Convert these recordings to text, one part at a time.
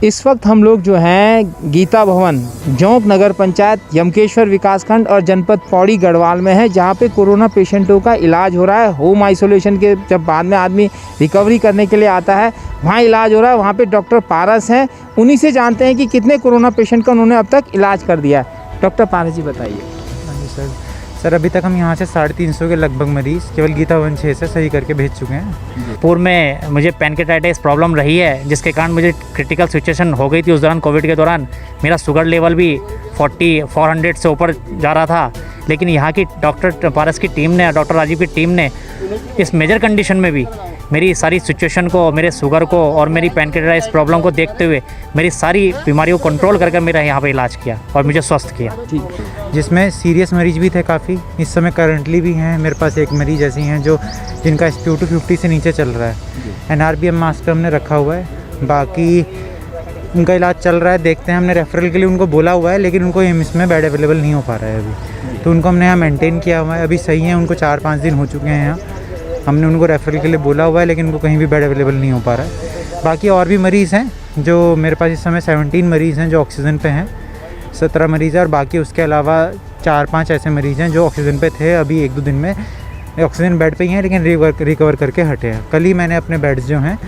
इस वक्त हम लोग जो हैं गीता भवन जोंक नगर पंचायत यमकेश्वर विकासखंड और जनपद पौड़ी गढ़वाल में है, जहां पे कोरोना पेशेंटों का इलाज हो रहा है। होम आइसोलेशन के जब बाद में आदमी रिकवरी करने के लिए आता है, वहां इलाज हो रहा है। वहां पे डॉक्टर पारस हैं, उन्हीं से जानते हैं कि कितने कोरोना पेशेंट का उन्होंने अब तक इलाज कर दिया है। डॉक्टर पारस जी बताइए। हाँ जी सर, अभी तक हम यहाँ से 350 के लगभग मरीज़ केवल गीता भवन 6 से सही करके भेज चुके हैं। पूर्व में मुझे पैनकेटाइटिस प्रॉब्लम रही है, जिसके कारण मुझे क्रिटिकल सिचुएशन हो गई थी उस दौरान, कोविड के दौरान। मेरा शुगर लेवल भी 400 से ऊपर जा रहा था, लेकिन यहाँ की डॉक्टर पारस की टीम ने, डॉक्टर राजीव की टीम ने इस मेजर कंडीशन में भी मेरी सारी सिचुएशन को, मेरे शुगर को और मेरी पैनकेटाइटिस प्रॉब्लम को देखते हुए मेरी सारी बीमारियों को कंट्रोल करके मेरा यहाँ पे इलाज किया और मुझे स्वस्थ किया। जिसमें सीरियस मरीज भी थे काफ़ी, इस समय करंटली भी हैं। मेरे पास एक मरीज ऐसी हैं जो जिनका SpO2 50 से नीचे चल रहा है। NRBM मास्क हमने रखा हुआ है, बाकी उनका इलाज चल रहा है। देखते हैं, हमने रेफरल के लिए उनको बोला हुआ है, लेकिन उनको एम्स में बेड अवेलेबल नहीं हो पा रहा है अभी, तो उनको हमने यहाँ मेंटेन किया हुआ है। अभी सही है, उनको 4-5 दिन हो चुके हैं यहाँ। हमने उनको रेफरल के लिए बोला हुआ है, लेकिन उनको कहीं भी बेड अवेलेबल नहीं हो पा रहा है। बाकी और भी मरीज़ हैं जो मेरे पास इस समय 17 मरीज़ हैं जो ऑक्सीजन पे हैं, 17 मरीज़ हैं, और बाकी उसके अलावा 4-5 ऐसे मरीज़ हैं जो ऑक्सीजन पे थे, अभी 1-2 दिन में ऑक्सीजन बेड पे ही हैं, लेकिन रिकवर करके हटे हैं। कल ही मैंने अपने बेड्स जो हैं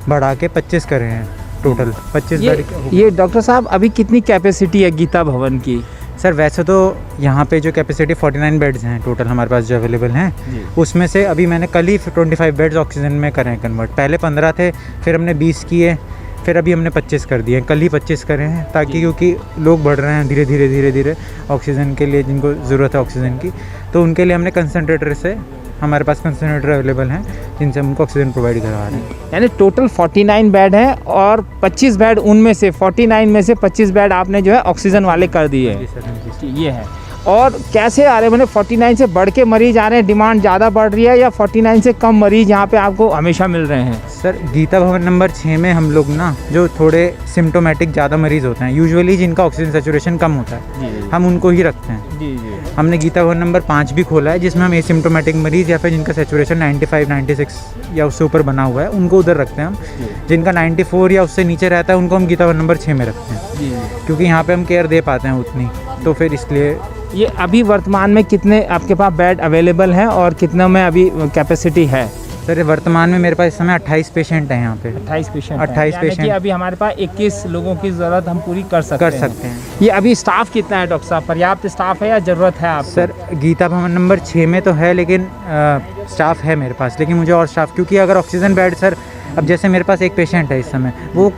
बढ़ा के 25 करे हैं, टोटल 25 बेड। ये डॉक्टर साहब अभी कितनी कैपेसिटी है गीता भवन की? सर वैसे तो यहाँ पे जो कैपेसिटी 49 बेड्स हैं टोटल हमारे पास जो अवेलेबल हैं, उसमें से अभी मैंने कल ही 25 बेड्स ऑक्सीजन में करे हैं कन्वर्ट। पहले 15 थे, फिर हमने 20 किए, फिर अभी हमने 25 कर दिए। कल ही 25 करे हैं, ताकि क्योंकि लोग बढ़ रहे हैं धीरे धीरे ऑक्सीजन के लिए, जिनको ज़रूरत है ऑक्सीजन की, तो उनके लिए हमने कंसनट्रेटर से, हमारे पास कंसनट्रेटर अवेलेबल हैं जिनसे हम उनको ऑक्सीजन प्रोवाइड करवा रहे हैं। यानी टोटल 49 बेड हैं और 25 बेड उनमें से 49 में से 25 बेड आपने जो है ऑक्सीजन वाले कर दिए हैं। जी सर, ये है। और कैसे आ रहे हैं, मैंने 49 से बढ़ के मरीज आ रहे हैं, डिमांड ज़्यादा बढ़ रही है, या 49 से कम मरीज यहाँ पे आपको हमेशा मिल रहे हैं? सर गीता भवन नंबर 6 में हम लोग ना जो थोड़े सिम्टोमेटिक ज़्यादा मरीज़ होते हैं, यूजुअली जिनका ऑक्सीजन सेचुरेशन कम होता है, हम उनको ही रखते हैं। जी। हमने गीता भवन नंबर 5 भी खोला है, जिसमें हम एसिम्टोमेटिक मरीज़ या फिर जिनका सेचुरेशन 95, 96 या उससे ऊपर बना हुआ है, उनको उधर रखते हैं हम। जिनका 94 या उससे नीचे रहता है, उनको हम गीता भवन नंबर 6 में रखते हैं, क्योंकि यहाँ पे हम केयर दे पाते हैं उतनी, तो फिर इसलिए। ये अभी वर्तमान में कितने आपके पास बेड अवेलेबल हैं और कितने में अभी कैपेसिटी है? सर वर्तमान में मेरे पास इस समय 28 पेशेंट हैं यहाँ पे। 28 पेशेंट? 28 पेशेंट। अभी हमारे पास 21 लोगों की ज़रूरत हम पूरी कर सकते हैं। हैं। ये अभी स्टाफ कितना है डॉक्टर साहब? पर्याप्त स्टाफ है या ज़रूरत है आपको? सर गीता भवन नंबर 6 में तो है, लेकिन स्टाफ है मेरे पास, लेकिन मुझे और स्टाफ, क्योंकि अगर ऑक्सीजन बेड, सर अब जैसे मेरे पास एक पेशेंट है इस समय, वो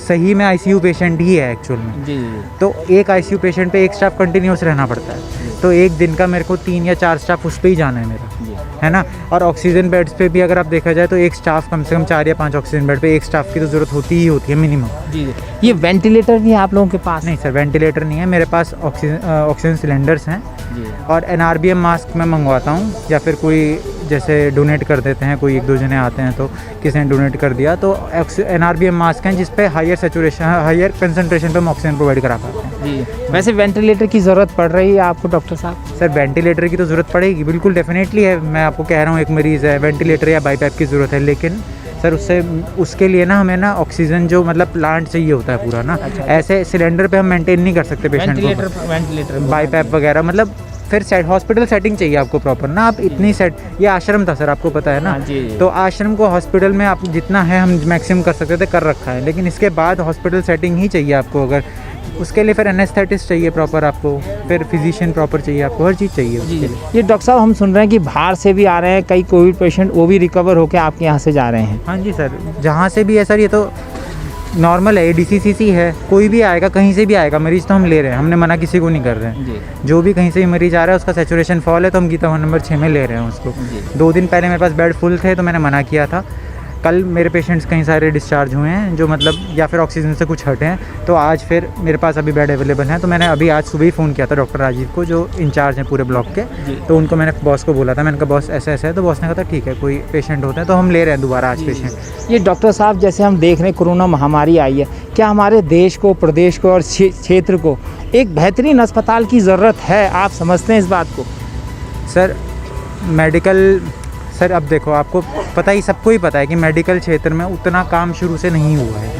सही में ICU पेशेंट ही है एक्चुअल में। जी। तो एक ICU पेशेंट पे एक स्टाफ कंटिन्यूस रहना पड़ता है, तो एक दिन का मेरे को 3 या 4 स्टाफ उस पर ही जाना है मेरा, है ना। और ऑक्सीजन बेड्स पे भी अगर आप देखा जाए तो एक स्टाफ कम से कम 4 या 5 ऑक्सीजन बेड पे एक स्टाफ की तो ज़रूरत होती ही होती है मिनिमम। जी। ये वेंटिलेटर भी है आप लोगों के पास? नहीं सर, वेंटिलेटर नहीं है मेरे पास, ऑक्सीजन सिलेंडर्स हैं। और NRBM मास्क मैं मंगवाता हूँ, या फिर कोई जैसे डोनेट कर देते हैं, कोई 1-2 जने आते हैं तो किसी ने डोनेट कर दिया, तो NRBM मास्क हैं जिस पे हायर सेचुरेशन, हायर कंसनट्रेशन पे हम ऑक्सीजन प्रोवाइड करा पाते हैं। जी। वैसे वेंटिलेटर की ज़रूरत पड़ रही है आपको डॉक्टर साहब? सर वेंटिलेटर की तो ज़रूरत पड़ेगी, बिल्कुल डेफिनेटली है। मैं आपको कह रहा हूँ, एक मरीज़ है, वेंटिलेटर या बाईपैप की ज़रूरत है, लेकिन सर उसके लिए ना हमें ना ऑक्सीजन जो मतलब प्लांट चाहिए होता है पूरा ना। अच्छा। ऐसे सिलेंडर पे हम मेंटेन नहीं कर सकते पेशेंट को, वेंटिलेटर बाईपैप वगैरह, मतलब फिर हॉस्पिटल सेटिंग चाहिए आपको प्रॉपर ना। आप इतनी ये आश्रम था सर, आपको पता है ना। तो आश्रम को हॉस्पिटल में आप जितना है हम मैक्सिमम कर सकते थे, कर रखा है, लेकिन इसके बाद हॉस्पिटल सेटिंग ही चाहिए आपको। अगर उसके लिए फिर एनेस्थेटिस्ट चाहिए प्रॉपर आपको, फिर फिजिशियन प्रॉपर चाहिए आपको, हर चीज़ चाहिए उसके लिए। ये डॉक्टर साहब हम सुन रहे हैं कि बाहर से भी आ रहे हैं कई कोविड पेशेंट, वो भी रिकवर होकर आपके यहाँ से जा रहे हैं? हाँ जी सर, जहाँ से भी है सर, ये तो नॉर्मल है, DCCC है, कोई भी आएगा, कहीं से भी आएगा मरीज़, तो हम ले रहे हैं, हमने मना किसी को नहीं कर रहे हैं। जो भी कहीं से भी मरीज़ आ रहा है उसका सेचुरेशन फॉल है, तो हम गीता भवन नंबर 6 में ले रहे हैं उसको। 2 दिन पहले मेरे पास बेड फुल थे, तो मैंने मना किया था। कल मेरे पेशेंट्स कहीं सारे डिस्चार्ज हुए हैं, जो मतलब या फिर ऑक्सीजन से कुछ हटे हैं, तो आज फिर मेरे पास अभी बेड अवेलेबल हैं। तो मैंने अभी आज सुबह ही फ़ोन किया था डॉक्टर राजीव को, जो इंचार्ज हैं पूरे ब्लॉक के, तो उनको मैंने बॉस को बोला था, मैंने कहा बॉस ऐसा ऐसा है, तो बॉस ने कहा था ठीक है, कोई पेशेंट होते हैं तो हम ले रहे हैं दोबारा आज पेशेंट। ये डॉक्टर साहब जैसे हम देख रहे हैं कोरोना महामारी आई है, क्या हमारे देश को, प्रदेश को और क्षेत्र को एक बेहतरीन अस्पताल की ज़रूरत है? आप समझते हैं इस बात को? सर मेडिकल, सर अब देखो, आपको पता ही, सबको ही पता है कि मेडिकल क्षेत्र में उतना काम शुरू से नहीं हुआ है।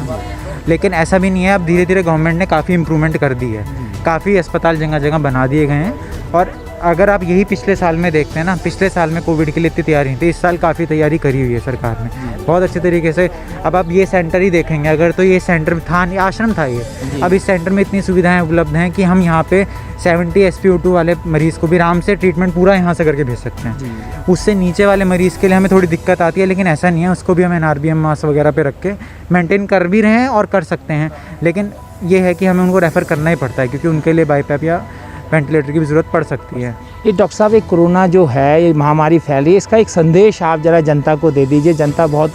लेकिन ऐसा भी नहीं है, अब धीरे धीरे गवर्नमेंट ने काफ़ी इम्प्रूवमेंट कर दी है, काफ़ी अस्पताल जगह जगह बना दिए गए हैं। और अगर आप यही पिछले साल में देखते हैं ना, पिछले साल में कोविड के लिए इतनी तैयारी नहीं थी, इस साल काफ़ी तैयारी करी हुई है सरकार ने बहुत अच्छे तरीके से। अब आप ये सेंटर ही देखेंगे अगर, तो ये सेंटर था नहीं, आश्रम था ये, अब इस सेंटर में इतनी सुविधाएं उपलब्ध हैं कि हम यहाँ पे 70 SpO2 वाले मरीज़ को भी आराम से ट्रीटमेंट पूरा यहाँ से करके भेज सकते हैं। उससे नीचे वाले मरीज़ के लिए हमें थोड़ी दिक्कत आती है, लेकिन ऐसा नहीं है, उसको भी हम NRBM मास वगैरह पे रख के मेंटेन कर भी रहे हैं और कर सकते हैं। लेकिन ये है कि हमें उनको रेफ़र करना ही पड़ता है, क्योंकि उनके लिए बाईपैप या वेंटिलेटर की भी ज़रूरत पड़ सकती है। ये डॉक्टर साहब, एक कोरोना जो है, ये महामारी फैल रही है, इसका एक संदेश आप ज़रा जनता को दे दीजिए, जनता बहुत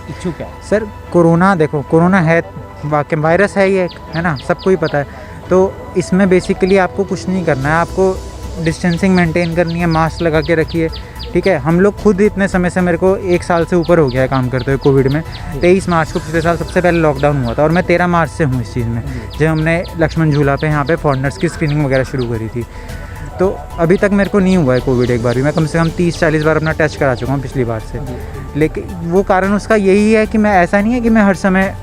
इच्छुक है। सर कोरोना देखो, कोरोना है वाकई वायरस है ये, है ना, सबको ही पता है। तो इसमें बेसिकली आपको कुछ नहीं करना है, आपको डिस्टेंसिंग मेंटेन करनी है, मास्क लगा के रखिए, ठीक है। हम लोग खुद इतने समय से, मेरे को 1 साल से ऊपर हो गया है काम करते हुए कोविड में। 23 मार्च को पिछले साल सबसे पहले लॉकडाउन हुआ था और मैं 13 मार्च से हूँ इस चीज़ में, जब हमने लक्ष्मण झूला पे यहाँ पे फॉरेनर्स की स्क्रीनिंग वगैरह शुरू करी थी। तो अभी तक मेरे को नहीं हुआ है कोविड एक बार भी, मैं कम से कम 30-40 बार अपना टेस्ट करा चुका हूँ पिछली बार से। लेकिन वो कारण उसका यही है कि मैं, ऐसा नहीं है कि मैं हर समय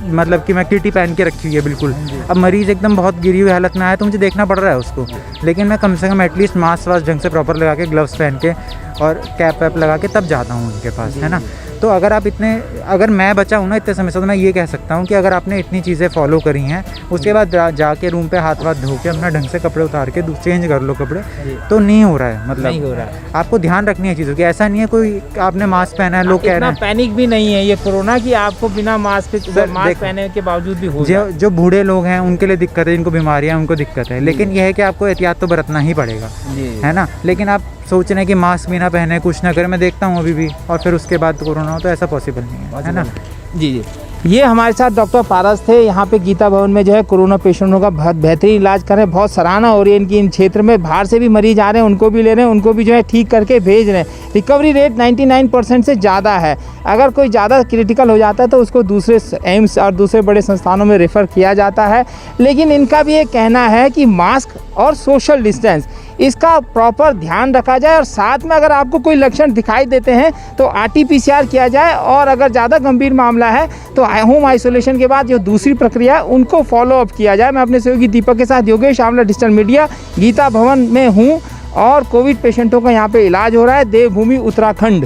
मतलब कि मैं किटी पहन के रखी हुई है बिल्कुल। अब मरीज़ एकदम बहुत गिरी हुई हालत में आया तो मुझे देखना पड़ रहा है उसको, लेकिन मैं कम से कम एटलीस्ट मास्क वास्क ढंग से प्रॉपर लगा के, ग्लव्स पहन के और कैप वैप लगा के तब जाता हूँ उनके पास, है ना। तो अगर मैं बचा हूँ ना इतने समय से, तो मैं ये कह सकता हूँ कि अगर आपने इतनी चीज़ें फॉलो करी हैं, उसके बाद जाके रूम पे हाथ धो के अपना ढंग से कपड़े उतार के चेंज कर लो कपड़े, तो नहीं हो रहा है। मतलब नहीं हो रहा है, आपको ध्यान रखनी है चीज़ों की। ऐसा नहीं है कोई आपने मास्क पहना है, लोग कह रहे हैं, पैनिक भी नहीं है ये कोरोना की, आपको बिना मास्क पहने के बावजूद भी हो जो बूढ़े लोग हैं उनके लिए दिक्कत है, जिनको बीमारियाँ उनको दिक्कत है, लेकिन यह है कि आपको एहतियात तो बरतना ही पड़ेगा, है ना। लेकिन आप सोच रहे हैं कि मास्क भी ना पहने, कुछ ना करें, मैं देखता हूँ अभी भी, और फिर उसके बाद कोरोना हो, तो ऐसा पॉसिबल नहीं है ना। जी। ये हमारे साथ डॉक्टर पारस थे, यहाँ पे गीता भवन में जो है कोरोना पेशेंटों का बहुत बेहतरीन इलाज कर रहे हैं, बहुत सराहना हो रही है इनकी। इन क्षेत्र में बाहर से भी मरीज आ रहे हैं, उनको भी ले रहे हैं, उनको भी जो है ठीक करके भेज रहे हैं। रिकवरी रेट 99% से ज़्यादा है। अगर कोई ज़्यादा क्रिटिकल हो जाता है तो उसको दूसरे एम्स और दूसरे बड़े संस्थानों में रेफ़र किया जाता है। लेकिन इनका भी ये कहना है कि मास्क और सोशल डिस्टेंस, इसका प्रॉपर ध्यान रखा जाए, और साथ में अगर आपको कोई लक्षण दिखाई देते हैं तो RT-PCR किया जाए, और अगर ज़्यादा गंभीर मामला है तो होम आइसोलेशन के बाद जो दूसरी प्रक्रिया है उनको फॉलो अप किया जाए। मैं अपने सहयोगी दीपक के साथ योगेश आमला, डिजिटल मीडिया, गीता भवन में हूँ, और कोविड पेशेंटों का यहाँ पे इलाज हो रहा है, देवभूमि उत्तराखंड।